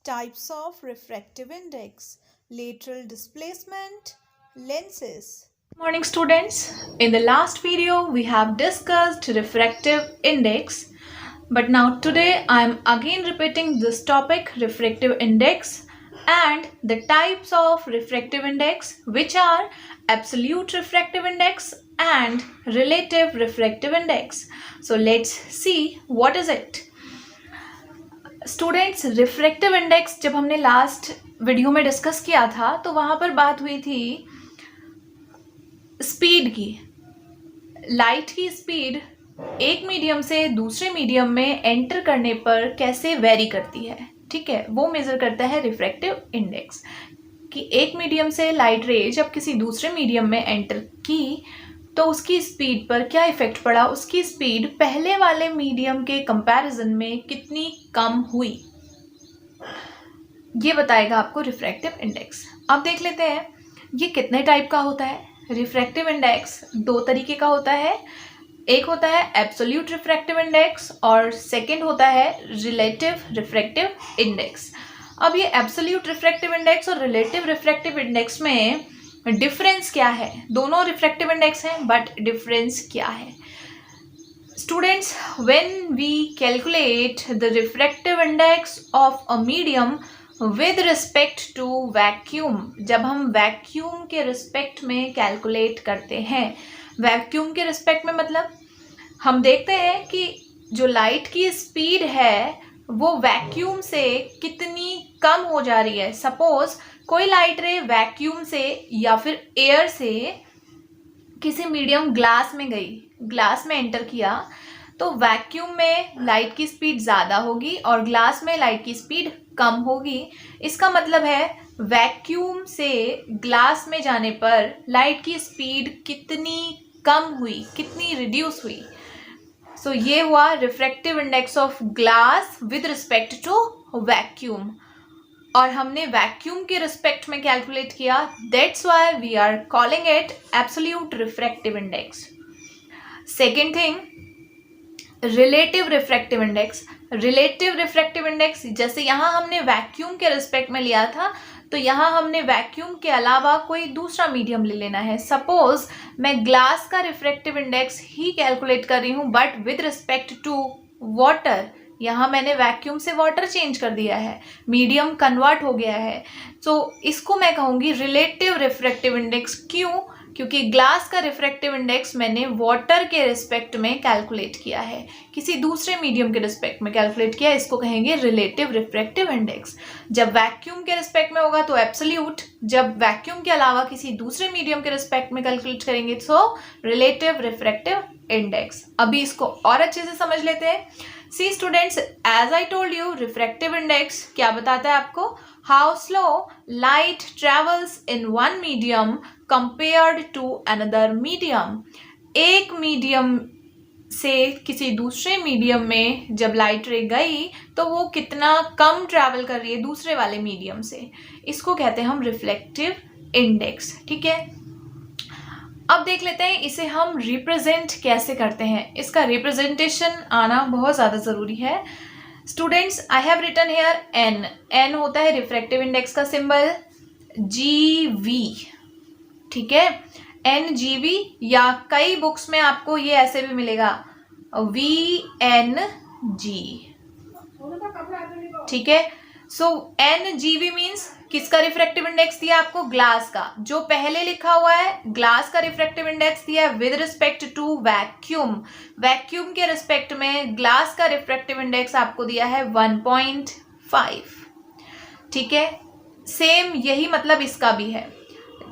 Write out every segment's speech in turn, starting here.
Types of refractive index, lateral displacement, lenses. Morning students, in the last video we have discussed refractive index, but now today I am again repeating this topic, refractive index, and the types of refractive index, which are absolute refractive index and relative refractive index. So let's see what is it. Students, refractive index जब हमने last video में discuss किया था तो वहां पर बात हुई थी स्पीड की। लाइट की स्पीड एक मीडियम से दूसरे मीडियम में एंटर करने पर कैसे वेरी करती है, ठीक है, वो मेजर करता है रिफ्रैक्टिव इंडेक्स कि एक मीडियम से लाइट रे जब किसी दूसरे मीडियम में एंटर की तो उसकी स्पीड पर क्या इफेक्ट पड़ा, उसकी स्पीड पहले वाले मीडियम के कंपैरिजन में कितनी कम हुई, ये बताएगा आपको रिफ्रैक्टिव इंडेक्स। अब देख लेते हैं ये कितने टाइप का होता है। रिफ्रैक्टिव इंडेक्स दो तरीके का होता है, एक होता है एब्सोल्यूट रिफ्रैक्टिव इंडेक्स और सेकंड होता है रिलेटिव रिफ्रैक्टिव इंडेक्स। अब ये एब्सोल्यूट रिफ्रैक्टिव इंडेक्स और रिलेटिव रिफ्रैक्टिव इंडेक्स में डिफरेंस क्या है। दोनों रिफ्रैक्टिव इंडेक्स हैं बट डिफरेंस क्या है। Students, when we calculate the refractive index of a medium with respect to vacuum, जब हम वैक्यूम के रिस्पेक्ट में कैलकुलेट करते हैं, वैक्यूम के रिस्पेक्ट में मतलब हम देखते हैं कि जो लाइट की स्पीड है वो वैक्यूम से कितनी कम हो जा रही है। सपोज कोई लाइट रे वैक्यूम से या फिर एयर से किसी मीडियम ग्लास में गई, ग्लास में एंटर किया तो वैक्यूम में लाइट की स्पीड ज़्यादा होगी और ग्लास में लाइट की स्पीड कम होगी। इसका मतलब है वैक्यूम से ग्लास में जाने पर लाइट की स्पीड कितनी कम हुई, कितनी रिड्यूस हुई। सो ये हुआ refractive index of glass with respect to vacuum, और हमने वैक्यूम के रिस्पेक्ट में कैलकुलेट किया, that's why we are calling it absolute refractive index. Second thing, relative refractive index. Relative refractive index जैसे यहाँ हमने वैक्यूम के रिस्पेक्ट में लिया था तो यहाँ हमने वैक्यूम के अलावा कोई दूसरा मीडियम ले लेना है। सपोज मैं ग्लास का रिफ्रैक्टिव इंडेक्स ही कैलकुलेट कर रही हूँ but with respect to water, यहाँ मैंने वैक्यूम से वाटर चेंज कर दिया है, मीडियम कन्वर्ट हो गया है, तो इसको मैं कहूँगी रिलेटिव रिफ्रैक्टिव इंडेक्स। क्यों? क्योंकि ग्लास का रिफ्रैक्टिव इंडेक्स मैंने वाटर के रिस्पेक्ट में कैलकुलेट किया है, किसी दूसरे मीडियम के रिस्पेक्ट में कैलकुलेट किया है, इसको कहेंगे रिलेटिव रिफ्रैक्टिव इंडेक्स। जब वैक्यूम के रिस्पेक्ट में होगा तो एब्सोल्यूट, जब वैक्यूम के अलावा किसी दूसरे मीडियम के रिस्पेक्ट में कैलकुलेट करेंगे तो रिलेटिव रिफ्रैक्टिव इंडेक्स। अभी इसको और अच्छे से समझ लेते हैं। See students, as I told you, refractive index क्या बताता है आपको? How slow light travels in one medium compared to another medium. एक मीडियम से किसी दूसरे मीडियम में जब लाइट रे गई तो वो कितना कम ट्रैवल कर रही है दूसरे वाले मीडियम से, इसको कहते हैं हम रिफ्लेक्टिव इंडेक्स, ठीक है। अब देख लेते हैं इसे हम रिप्रेजेंट कैसे करते हैं। इसका रिप्रेजेंटेशन आना बहुत ज़्यादा ज़रूरी है। Students, I have written here N. N होता है रिफ्रैक्टिव इंडेक्स का सिंबल, जी वी, ठीक है, एन जी वी, या कई बुक्स में आपको ये ऐसे भी मिलेगा वी एन जी, ठीक है। सो एन जी वी मीन्स किसका रिफ्रैक्टिव इंडेक्स दिया आपको? ग्लास का। जो पहले लिखा हुआ है ग्लास का रिफ्रैक्टिव इंडेक्स दिया है with respect to vacuum, vacuum के रिस्पेक्ट में ग्लास का रिफ्रैक्टिव इंडेक्स आपको दिया है 1.5, ठीक है। सेम यही मतलब इसका भी है।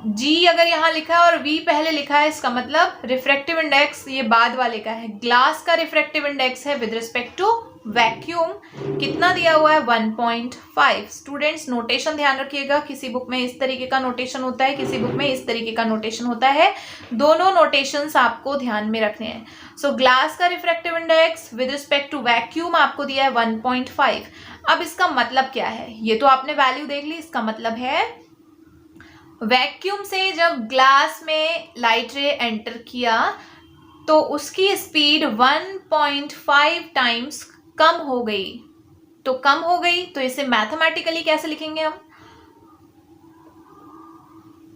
जी अगर यहाँ लिखा है और वी पहले लिखा है, इसका मतलब रिफ्रैक्टिव इंडेक्स ये बाद वाले का है। ग्लास का रिफ्रैक्टिव इंडेक्स है विद रिस्पेक्ट टू वैक्यूम, कितना दिया हुआ है? 1.5। स्टूडेंट्स, नोटेशन ध्यान रखिएगा, किसी बुक में इस तरीके का नोटेशन होता है, किसी बुक में इस तरीके का नोटेशन होता है, दोनों नोटेशंस आपको ध्यान में रखने हैं। सो ग्लास का refractive index with respect to vacuum आपको दिया है 1.5। अब इसका मतलब क्या है? ये तो आपने वैल्यू देख ली, इसका मतलब है वैक्यूम से जब ग्लास में लाइट रे एंटर किया तो उसकी स्पीड 1.5 टाइम्स कम हो गई, तो कम हो गई, तो इसे मैथमेटिकली कैसे लिखेंगे हम?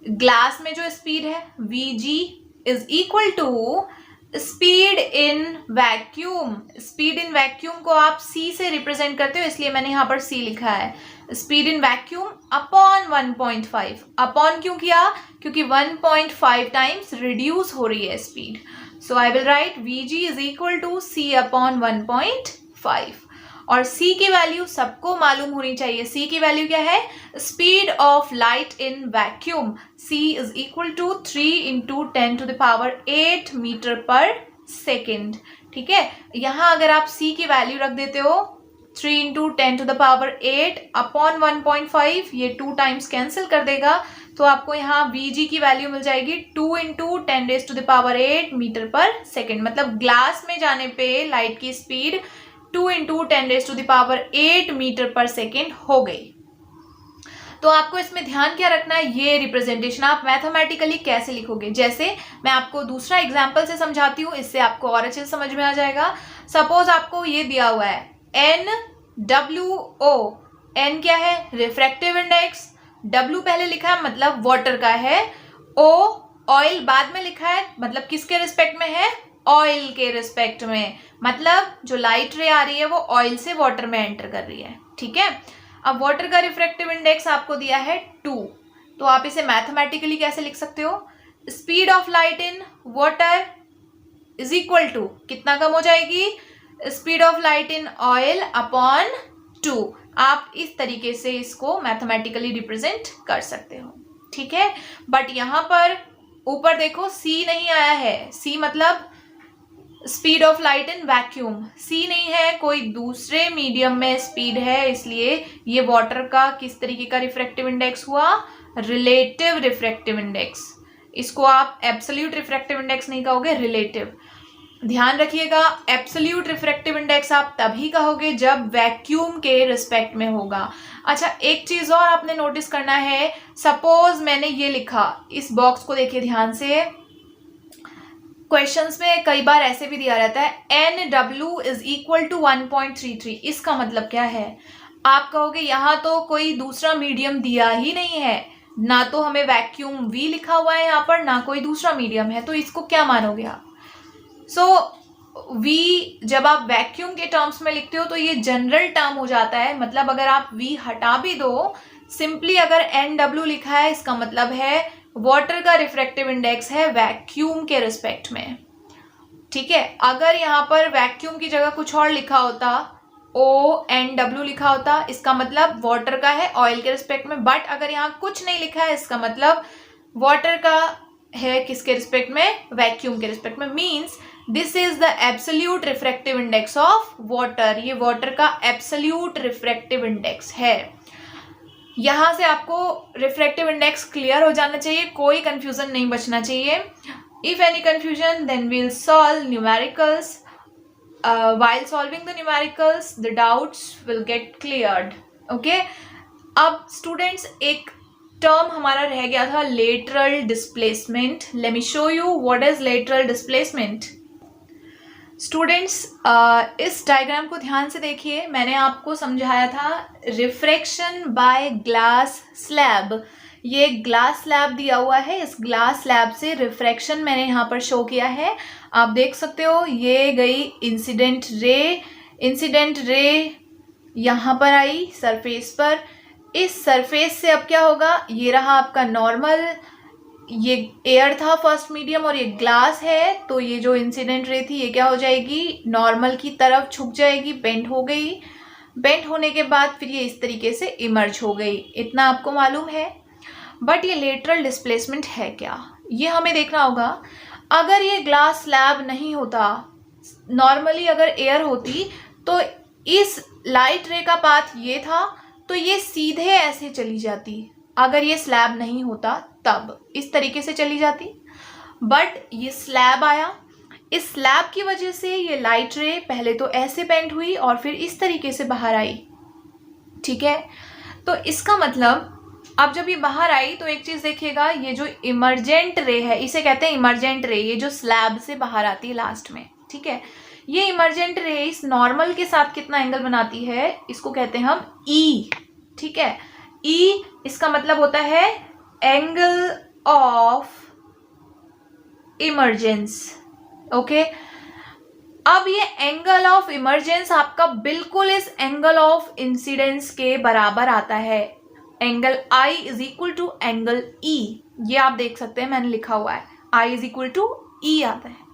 ग्लास में जो स्पीड है Vg is equal to speed in vacuum. Speed in vacuum को आप C से रिप्रेजेंट करते हो, इसलिए मैंने यहाँ पर C लिखा है। Speed in vacuum upon 1.5। Upon क्यों किया? क्योंकि 1.5 टाइम्स रिड्यूस हो रही है speed. So I will write Vg is equal to C upon 1.5। और C की वैल्यू सबको मालूम होनी चाहिए। C की वैल्यू क्या है? Speed of light in vacuum. C is equal to 3 into 10 to the power 8 metre पर सेकेंड। ठीक है, यहाँ अगर आप C की वैल्यू रख देते हो 3 into 10 to the power 8 upon 1.5, ये 2 टाइम्स कैंसिल कर देगा, तो आपको यहाँ Vg की वैल्यू मिल जाएगी 2 into 10 raise to the power 8 metre पर सेकेंड। मतलब ग्लास में जाने पे लाइट की speed 2 into 10 raise to the power 8 metre पर सेकेंड हो गई। तो आपको इसमें ध्यान क्या रखना है, ये रिप्रेजेंटेशन आप मैथमेटिकली कैसे लिखोगे। जैसे मैं आपको दूसरा एग्जांपल से समझाती हूँ, इससे आपको और अच्छे से समझ में आ जाएगा। सपोज आपको ये दिया हुआ है NWO। N क्या है? Refractive index. W पहले लिखा है मतलब वाटर का है। O ऑयल बाद में लिखा है, मतलब किसके रिस्पेक्ट में है? ऑयल के रिस्पेक्ट में। मतलब जो लाइट रे आ रही है वो ऑयल से वाटर में एंटर कर रही है। ठीक है, अब वाटर का रिफ्रैक्टिव इंडेक्स आपको दिया है 2, तो आप इसे मैथमेटिकली कैसे लिख सकते हो? Speed of light in water is equal to कितना कम हो जाएगी? Speed of light in oil upon 2। आप इस तरीके से इसको मैथमेटिकली रिप्रेजेंट कर सकते हो। ठीक है, बट यहाँ पर ऊपर देखो C नहीं आया है। C मतलब speed of light in vacuum. C नहीं है, कोई दूसरे मीडियम में स्पीड है, इसलिए ये वाटर का किस तरीके का रिफ्रैक्टिव इंडेक्स हुआ? Relative refractive index. इसको आप एब्सोल्यूट रिफ्रैक्टिव इंडेक्स नहीं कहोगे, रिलेटिव। ध्यान रखिएगा, एब्सोल्यूट रिफ्रैक्टिव इंडेक्स आप तभी कहोगे जब वैक्यूम के रिस्पेक्ट में होगा। अच्छा, एक चीज और आपने नोटिस करना है। सपोज मैंने ये लिखा, इस बॉक्स को देखिए ध्यान से। क्वेश्चंस में कई बार ऐसे भी दिया रहता है NW इज इक्वल टू 1.33। इसका मतलब क्या है? आप कहोगे यहाँ तो कोई दूसरा मीडियम दिया ही नहीं है, ना तो हमें वैक्यूम V लिखा हुआ है यहाँ पर, ना कोई दूसरा मीडियम है, तो इसको क्या मानोगे आप? V जब आप वैक्यूम के टर्म्स में लिखते हो तो ये जनरल टर्म हो जाता है। मतलब अगर आप V हटा भी दो, सिंपली अगर NW लिखा है, इसका मतलब है वाटर का रिफ्रैक्टिव इंडेक्स है वैक्यूम के रिस्पेक्ट में। ठीक है, अगर यहाँ पर वैक्यूम की जगह कुछ और लिखा होता, ONW लिखा होता, इसका मतलब वाटर का है ऑयल के रिस्पेक्ट में। बट अगर यहाँ कुछ नहीं लिखा है, इसका मतलब वाटर का है किसके रिस्पेक्ट में? वैक्यूम के रिस्पेक्ट में। Means this is the absolute refractive index of water. ये वाटर का एब्सोल्यूट रिफ्रैक्टिव इंडेक्स है। यहाँ से आपको रिफ्रैक्टिव इंडेक्स क्लियर हो जाना चाहिए, कोई कंफ्यूजन नहीं बचना चाहिए। If any confusion then we'll solve numericals. while solving the numericals the doubts will get cleared. okay, अब स्टूडेंट्स एक टर्म हमारा रह गया था, lateral displacement. Let me show you what is lateral displacement. Students इस डायग्राम को ध्यान से देखिए। मैंने आपको समझाया था रिफ्रैक्शन बाय ग्लास स्लैब। ये ग्लास स्लैब दिया हुआ है, इस ग्लास स्लैब से रिफ्रैक्शन मैंने यहाँ पर शो किया है। आप देख सकते हो ये गई इंसिडेंट रे यहाँ पर आई सरफेस पर। इस सरफेस से अब क्या होगा? ये रहा आपका नॉर्मल, ये एयर था फर्स्ट मीडियम और ये ग्लास है, तो ये जो इंसिडेंट रे थी ये क्या हो जाएगी? नॉर्मल की तरफ झुक जाएगी, बेंड हो गई। बेंड होने के बाद फिर ये इस तरीके से इमर्ज हो गई। इतना आपको मालूम है। बट ये लेटरल डिस्प्लेसमेंट है क्या, ये हमें देखना होगा। अगर ये ग्लास स्लैब नहीं होता, नॉर्मली अगर एयर होती, तो इस लाइट रे का पाथ ये था, तो ये सीधे ऐसे चली जाती। अगर ये स्लैब नहीं होता तब इस तरीके से चली जाती। बट ये स्लैब आया, इस स्लैब की वजह से ये लाइट रे पहले तो ऐसे बेंड हुई और फिर इस तरीके से बाहर आई। ठीक है, तो इसका मतलब अब जब ये बाहर आई तो एक चीज देखिएगा, ये जो इमर्जेंट रे है, इसे कहते हैं इमर्जेंट रे, ये जो स्लैब से बाहर आती है लास्ट में। ठीक है, ये इमर्जेंट रे इस नॉर्मल के साथ कितना एंगल बनाती है, इसको कहते हैं हम ई, ठीक है। ई इसका मतलब होता है एंगल ऑफ इमर्जेंस, ओके। अब ये एंगल ऑफ इमर्जेंस आपका बिल्कुल इस एंगल ऑफ इंसिडेंस के बराबर आता है। Angle I is equal to angle E, ये आप देख सकते हैं, मैंने लिखा हुआ है I is equal to E आता है।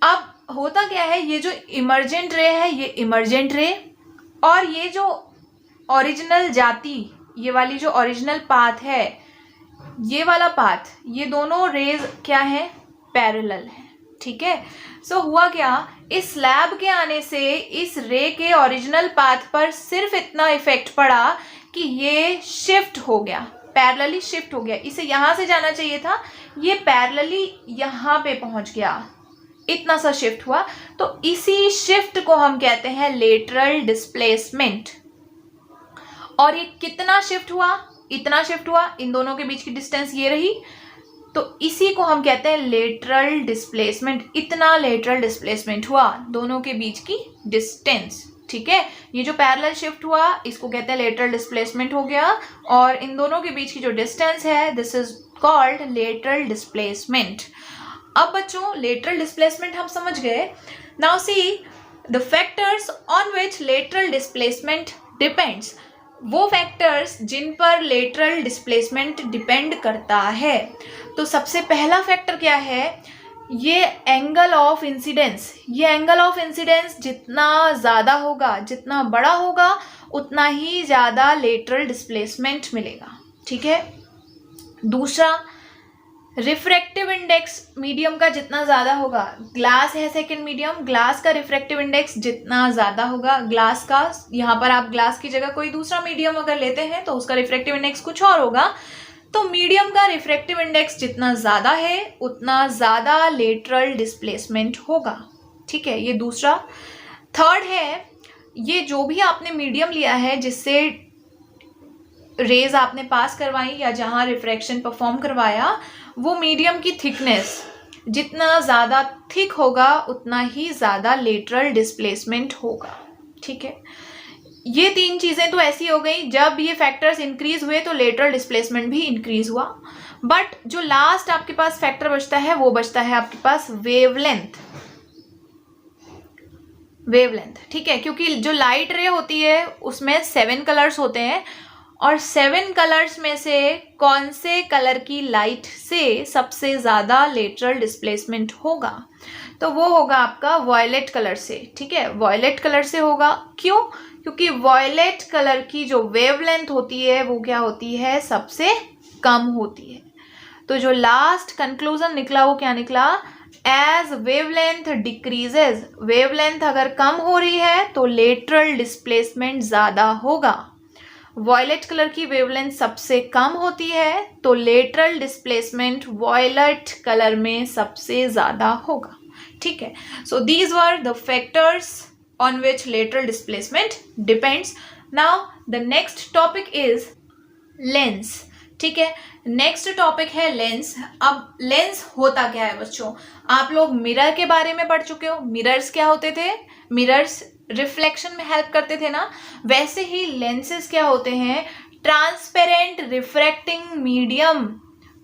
अब होता क्या है, ये जो इमर्जेंट रे है ये इमर्जेंट रे, और ये जो ओरिजिनल जाती, ये वाली जो ओरिजिनल पाथ है, ये वाला पाथ, ये दोनों रेज क्या है, पैरेलल है, ठीक है। सो हुआ क्या, इस स्लैब के आने से इस रे के ओरिजिनल पाथ पर सिर्फ इतना इफेक्ट पड़ा कि ये शिफ्ट हो गया, पैरेलली शिफ्ट हो गया। इसे यहाँ से जाना चाहिए था, ये पैरेलली यहाँ पे पहुंच गया, इतना सा शिफ्ट हुआ। तो इसी शिफ्ट को हम कहते हैं लेटरल डिस्प्लेसमेंट। और ये कितना शिफ्ट हुआ, इतना शिफ्ट हुआ, इन दोनों के बीच की डिस्टेंस ये रही, तो इसी को हम कहते हैं लेटरल डिस्प्लेसमेंट। इतना लेटरल डिस्प्लेसमेंट हुआ, दोनों के बीच की डिस्टेंस, ठीक है। ये जो पैरेलल शिफ्ट हुआ इसको कहते हैं लेटरल डिस्प्लेसमेंट हो गया, और इन दोनों के बीच की जो डिस्टेंस है this is called lateral displacement. अब बच्चों लेटरल डिस्प्लेसमेंट हम समझ गए। Now see the factors on which lateral displacement depends, वो फैक्टर्स जिन पर लेटरल डिस्प्लेसमेंट डिपेंड करता है। तो सबसे पहला फैक्टर क्या है, ये एंगल ऑफ इंसिडेंस। ये एंगल ऑफ इंसिडेंस जितना ज़्यादा होगा, जितना बड़ा होगा, उतना ही ज़्यादा लेटरल डिस्प्लेसमेंट मिलेगा, ठीक है। दूसरा, रिफ्रैक्टिव इंडेक्स मीडियम का जितना ज़्यादा होगा, ग्लास है सेकंड मीडियम, ग्लास का रिफ्रैक्टिव इंडेक्स जितना ज़्यादा होगा, ग्लास का, यहाँ पर आप ग्लास की जगह कोई दूसरा मीडियम अगर लेते हैं तो उसका रिफ्रैक्टिव इंडेक्स कुछ और होगा। तो मीडियम का रिफ्रैक्टिव इंडेक्स जितना ज़्यादा है उतना ज़्यादा लेटरल डिस्प्लेसमेंट होगा, ठीक है। ये दूसरा। थर्ड है, ये जो भी आपने मीडियम लिया है जिससे रेज आपने पास करवाई या जहाँ रिफ्रैक्शन परफॉर्म करवाया, वो मीडियम की थिकनेस जितना ज़्यादा थिक होगा उतना ही ज़्यादा लेटरल डिस्प्लेसमेंट होगा, ठीक है। ये तीन चीज़ें तो ऐसी हो गई, जब ये फैक्टर्स इंक्रीज हुए तो लेटरल डिस्प्लेसमेंट भी इंक्रीज हुआ। बट जो लास्ट आपके पास फैक्टर बचता है वो बचता है आपके पास वेवलेंथ, वेवलेंथ, ठीक है। क्योंकि जो लाइट रे होती है उसमें 7 कलर्स होते हैं, और 7 कलर्स में से कौन से कलर की लाइट से सबसे ज़्यादा लेटरल डिस्प्लेसमेंट होगा, तो वो होगा आपका वॉयलेट कलर से, ठीक है। वॉयलेट कलर से होगा, क्यों, क्योंकि वॉयलेट कलर की जो वेवलेंथ होती है वो क्या होती है, सबसे कम होती है। तो जो लास्ट कंक्लूजन निकला वो क्या निकला, एज वेवलेंथ डिक्रीजेज, वेवलेंथ अगर कम हो रही है तो लेटरल डिस्प्लेसमेंट ज़्यादा होगा। वॉयलेट कलर की वेवलेंथ सबसे कम होती है तो लेटरल डिस्प्लेसमेंट वॉयलेट कलर में सबसे ज़्यादा होगा, ठीक है। So these were the factors on which lateral displacement depends. Now the next topic is lens, ठीक है। नेक्स्ट टॉपिक है लेंस। अब लेंस होता क्या है बच्चों, आप लोग मिरर के बारे में पढ़ चुके हो। मिरर्स क्या होते थे, मिरर्स रिफ्लेक्शन में हेल्प करते थे ना, वैसे ही लेंसेज क्या होते हैं, ट्रांसपेरेंट रिफ्रैक्टिंग मीडियम।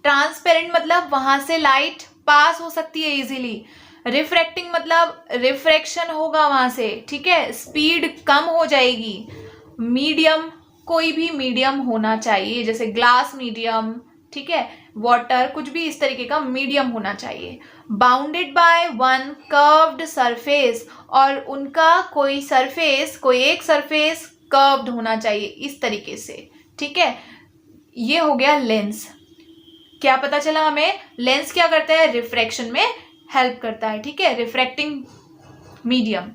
ट्रांसपेरेंट मतलब वहां से लाइट पास हो सकती है इजीली, रिफ्रैक्टिंग मतलब रिफ्रैक्शन होगा वहां से, ठीक है, स्पीड कम हो जाएगी। मीडियम, कोई भी मीडियम होना चाहिए, जैसे ग्लास मीडियम, ठीक है, वाटर, कुछ भी इस तरीके का मीडियम होना चाहिए। Bounded by one curved surface, और उनका कोई सरफेस, कोई एक सरफेस कर्व्ड होना चाहिए इस तरीके से, ठीक है। ये हो गया लेंस। क्या पता चला हमें, लेंस क्या करता है, रिफ्रैक्शन में हेल्प करता है, ठीक है, रिफ्रैक्टिंग मीडियम।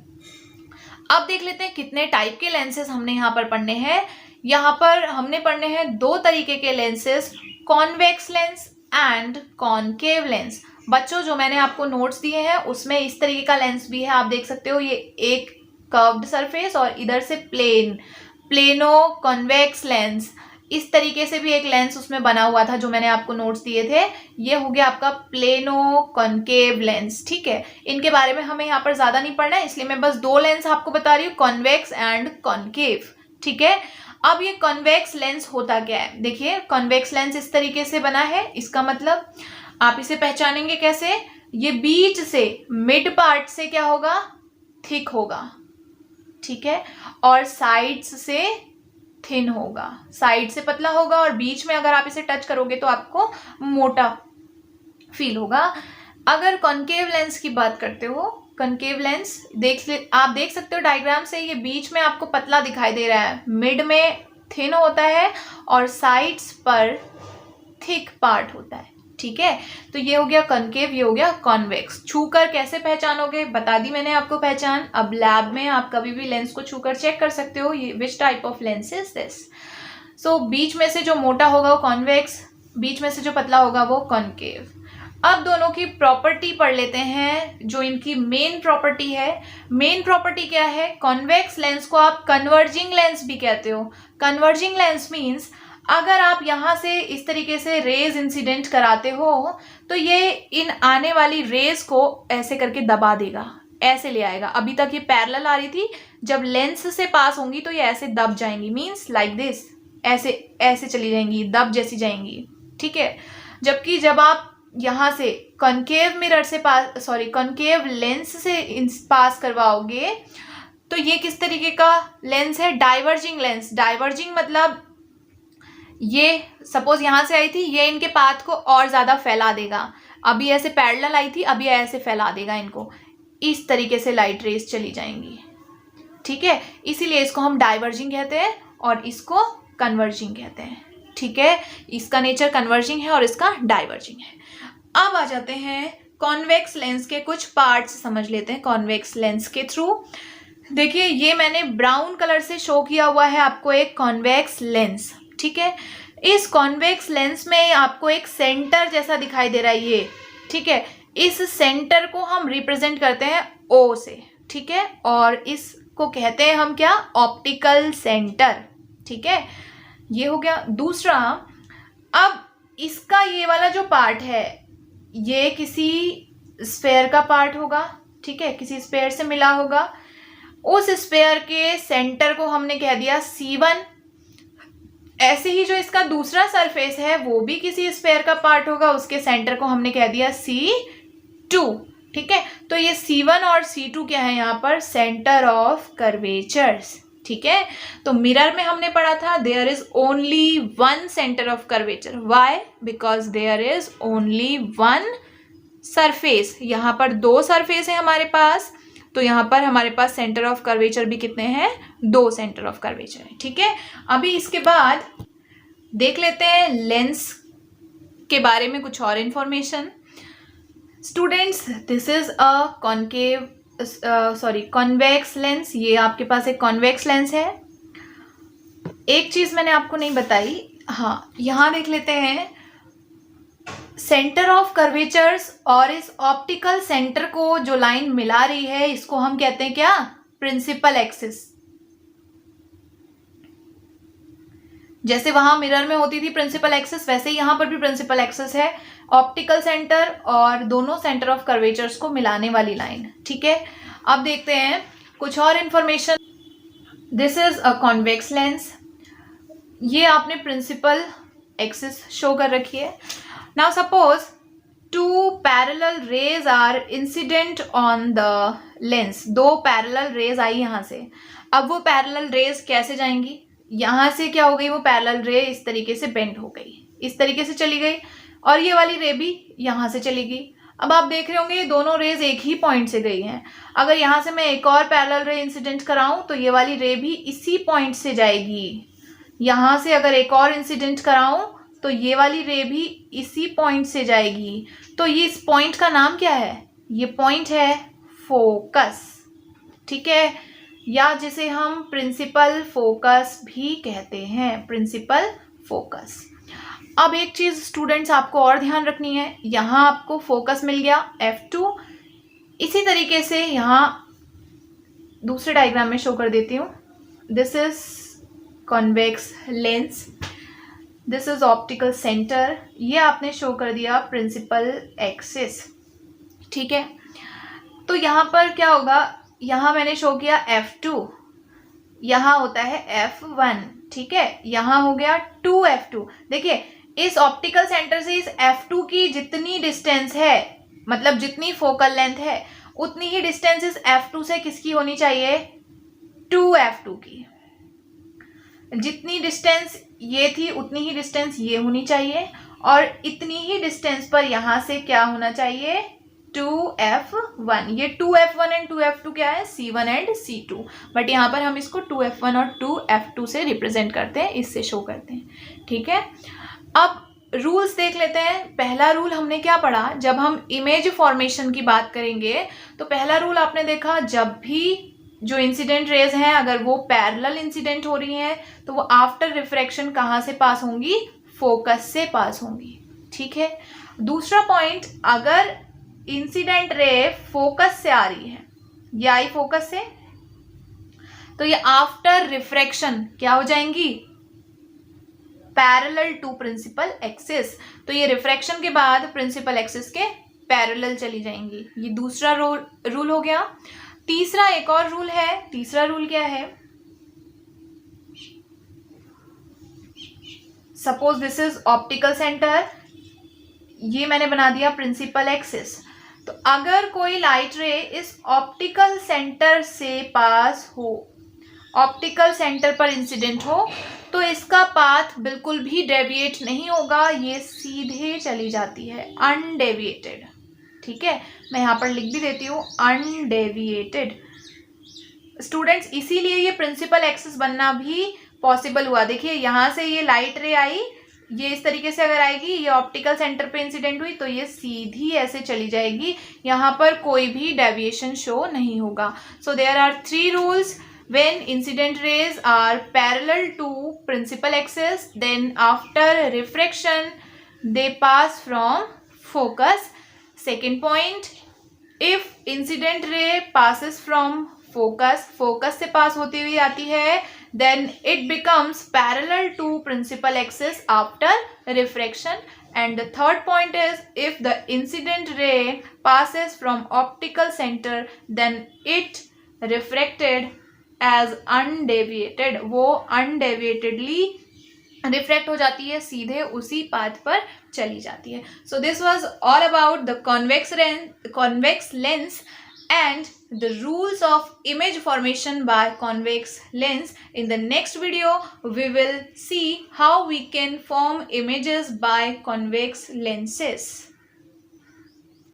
अब देख लेते हैं कितने टाइप के लेंसेज हमने यहाँ पर पढ़ने हैं। यहाँ पर हमने पढ़ने हैं 2 तरीके के lenses, convex lens and concave lens. बच्चों जो मैंने आपको नोट्स दिए हैं उसमें इस तरीके का लेंस भी है, आप देख सकते हो, ये एक कर्व्ड सरफेस और इधर से प्लेनो कॉन्वेक्स लेंस। इस तरीके से भी एक लेंस उसमें बना हुआ था जो मैंने आपको नोट्स दिए थे। ये हो गया आपका प्लेनो कॉन्केव लेंस, ठीक है। इनके बारे में हमें यहाँ पर ज्यादा नहीं पढ़ना है, इसलिए मैं बस दो लेंस आपको बता रही हूँ, कॉन्वेक्स एंड कॉन्केव, ठीक है। अब ये कॉन्वेक्स लेंस होता क्या है, देखिए कॉन्वेक्स लेंस इस तरीके से बना है, इसका मतलब आप इसे पहचानेंगे कैसे, ये बीच से मिड पार्ट से क्या होगा, थिक होगा, ठीक है, और साइड्स से थिन होगा, साइड से पतला होगा और बीच में अगर आप इसे टच करोगे तो आपको मोटा फील होगा। अगर कॉन्केव लेंस की बात करते हो, कॉन्केव लेंस आप देख सकते हो डायग्राम से, ये बीच में आपको पतला दिखाई दे रहा है, मिड में थिन होता है और साइड्स पर थिक पार्ट होता है, ठीक है। तो ये हो गया कॉन्केव, ये हो गया कॉन्वेक्स। छूकर कैसे पहचानोगे, बता दी मैंने आपको पहचान। अब लैब में आप कभी भी लेंस को छूकर चेक कर सकते हो, ये which type of lens is this. So बीच में से जो मोटा होगा वो कॉन्वेक्स, बीच में से जो पतला होगा वो कॉन्केव। अब दोनों की प्रॉपर्टी पढ़ लेते हैं, जो इनकी मेन प्रॉपर्टी है। मेन प्रॉपर्टी क्या है, कॉन्वेक्स लेंस को आप कन्वर्जिंग लेंस भी कहते हो। कन्वर्जिंग लेंस मीन्स अगर आप यहाँ से इस तरीके से रेज इंसिडेंट कराते हो तो ये इन आने वाली रेज को ऐसे करके दबा देगा, ऐसे ले आएगा। अभी तक ये पैरेलल आ रही थी, जब लेंस से पास होंगी तो ये ऐसे दब जाएंगी, मीन्स लाइक दिस, ऐसे ऐसे चली जाएंगी, दब जैसी जाएंगी, ठीक है। जबकि जब आप यहाँ से कॉन्केव मिरर से कॉन्केव लेंस से पास करवाओगे तो ये किस तरीके का लेंस है, डाइवर्जिंग लेंस। डाइवर्जिंग मतलब ये सपोज यहाँ से आई थी, ये इनके पाथ को और ज़्यादा फैला देगा। अभी ऐसे पैरेलल आई थी, अभी ऐसे फैला देगा इनको, इस तरीके से लाइट रेज चली जाएंगी, ठीक है। इसीलिए इसको हम डाइवर्जिंग कहते हैं और इसको कन्वर्जिंग कहते हैं, ठीक है। इसका नेचर कन्वर्जिंग है और इसका डाइवर्जिंग है। अब आ जाते हैं कॉन्वेक्स लेंस के कुछ पार्ट्स समझ लेते हैं कॉन्वेक्स लेंस के थ्रू। देखिए ये मैंने ब्राउन कलर से शो किया हुआ है आपको एक कॉन्वेक्स लेंस, ठीक है। इस कॉन्वेक्स लेंस में आपको एक सेंटर जैसा दिखाई दे रहा है ये, ठीक है। इस सेंटर को हम रिप्रेजेंट करते हैं O से, ठीक है, और इसको कहते हैं हम क्या, ऑप्टिकल सेंटर, ठीक है। ये हो गया। दूसरा, अब इसका ये वाला जो पार्ट है ये किसी स्फेयर का पार्ट होगा, ठीक है, किसी स्फेयर से मिला होगा। उस स्फेयर के सेंटर को हमने कह दिया C1। ऐसे ही जो इसका दूसरा सरफेस है वो भी किसी स्फेयर का पार्ट होगा, उसके सेंटर को हमने कह दिया C2, ठीक है। तो ये C1 और C2 क्या है यहाँ पर, सेंटर ऑफ कर्वेचर्स, ठीक है। तो मिरर में हमने पढ़ा था there is only one centre of curvature, why, because there is only one surface. यहाँ पर दो सरफेस है हमारे पास, तो यहाँ पर हमारे पास सेंटर ऑफ कर्वेचर भी कितने हैं, दो सेंटर ऑफ कर्वेचर है, ठीक है। अभी इसके बाद देख लेते हैं लेंस के बारे में कुछ और information. Students, this is a convex lens. ये आपके पास एक कॉन्वेक्स लेंस है। एक चीज मैंने आपको नहीं बताई, हाँ, यहाँ देख लेते हैं सेंटर ऑफ कर्वेचर्स और इस ऑप्टिकल सेंटर को जो लाइन मिला रही है इसको हम कहते हैं क्या, प्रिंसिपल एक्सिस। जैसे वहां मिरर में होती थी प्रिंसिपल एक्सिस, वैसे ही यहां पर भी प्रिंसिपल एक्सिस है, ऑप्टिकल सेंटर और दोनों सेंटर ऑफ कर्वेचर्स को मिलाने वाली लाइन, ठीक है। अब देखते हैं कुछ और information. This is a convex lens. ये आपने प्रिंसिपल एक्सिस शो कर रखी है। Now suppose two parallel rays are incident on the lens. दो पैरेलल रेज आई यहाँ से। अब वो पैरेलल रेज कैसे जाएंगी, यहाँ से क्या हो गई, वो पैरेलल रे इस तरीके से बेंड हो गई, इस तरीके से चली गई, और ये वाली रे भी यहाँ से चली गई। अब आप देख रहे होंगे ये दोनों रेज एक ही पॉइंट से गई हैं। अगर यहाँ से मैं एक और पैरेलल रे इंसिडेंट कराऊं तो ये वाली रे भी इसी पॉइंट से जाएगी। यहाँ से अगर एक और इंसिडेंट कराऊं तो ये वाली रे भी इसी पॉइंट से जाएगी। तो ये इस पॉइंट का नाम क्या है, ये पॉइंट है फोकस, ठीक है, या जिसे हम प्रिंसिपल फोकस भी कहते हैं, प्रिंसिपल फोकस। अब एक चीज स्टूडेंट्स आपको और ध्यान रखनी है, यहाँ आपको फोकस मिल गया F2। इसी तरीके से यहाँ दूसरे डायग्राम में शो कर देती हूँ। This is convex lens. This is optical centre, ये आपने शो कर दिया प्रिंसिपल एक्सिस, ठीक है। तो यहाँ पर क्या होगा, यहाँ मैंने शो किया F2, यहाँ होता है F1, ठीक है, यहाँ हो गया 2F2। देखिए इस ऑप्टिकल सेंटर से इस F2 की जितनी डिस्टेंस है, मतलब जितनी फोकल लेंथ है, उतनी ही डिस्टेंस इस F2 से किसकी होनी चाहिए, 2F2 की। जितनी डिस्टेंस ये थी उतनी ही डिस्टेंस ये होनी चाहिए, और इतनी ही डिस्टेंस पर यहाँ से क्या होना चाहिए, 2F1। ये 2F1 एंड 2F2 क्या है, C1 एंड C2, बट यहाँ पर हम इसको 2F1 और 2F2 से रिप्रेजेंट करते हैं, इससे शो करते हैं, ठीक है। अब रूल्स देख लेते हैं। पहला रूल हमने क्या पढ़ा, जब हम इमेज फॉर्मेशन की बात करेंगे तो पहला रूल आपने देखा, जब भी जो इंसिडेंट रेज हैं अगर वो पैरेलल इंसिडेंट हो रही हैं तो वो आफ्टर रिफ्रैक्शन कहाँ से पास होंगी, फोकस से पास होंगी, ठीक है। दूसरा पॉइंट, अगर इंसिडेंट रे फोकस से आ रही है, ये आई फोकस से, तो ये आफ्टर रिफ्रैक्शन क्या हो जाएंगी, पैरेलल टू प्रिंसिपल एक्सिस, तो ये रिफ्रैक्शन के बाद प्रिंसिपल एक्सिस के पैरेलल चली जाएंगी। ये दूसरा रूल हो गया। तीसरा एक और रूल है, तीसरा रूल क्या है, suppose this is optical centre, ये मैंने बना दिया प्रिंसिपल एक्सिस, तो अगर कोई लाइट रे इस ऑप्टिकल सेंटर से पास हो, ऑप्टिकल सेंटर पर इंसिडेंट हो, तो इसका पाथ बिल्कुल भी डेविएट नहीं होगा, ये सीधे चली जाती है, अनडेविएटेड, ठीक है। मैं यहाँ पर लिख भी देती हूँ, अनडेविएटेड। स्टूडेंट्स इसीलिए ये प्रिंसिपल एक्सिस बनना भी पॉसिबल हुआ। देखिए यहाँ से ये लाइट रे आई, ये इस तरीके से अगर आएगी, ये ऑप्टिकल सेंटर पे इंसिडेंट हुई तो ये सीधी ऐसे चली जाएगी, यहाँ पर कोई भी डेविएशन शो नहीं होगा। So there are 3 rules when incident rays are parallel to principal axis, then after refraction they pass from focus. Second point, if incident ray passes from focus से पास होती हुई आती है, then it becomes parallel to principal axis after refraction. And the third point is, if the incident ray passes from optical center, then it refracted as undeviated, वो undeviatedly refract हो जाती है, सीधे उसी पाथ पर चली जाती है। So this was all about the convex lens and the rules of image formation by convex lens. In the next video we will see how we can form images by convex lenses.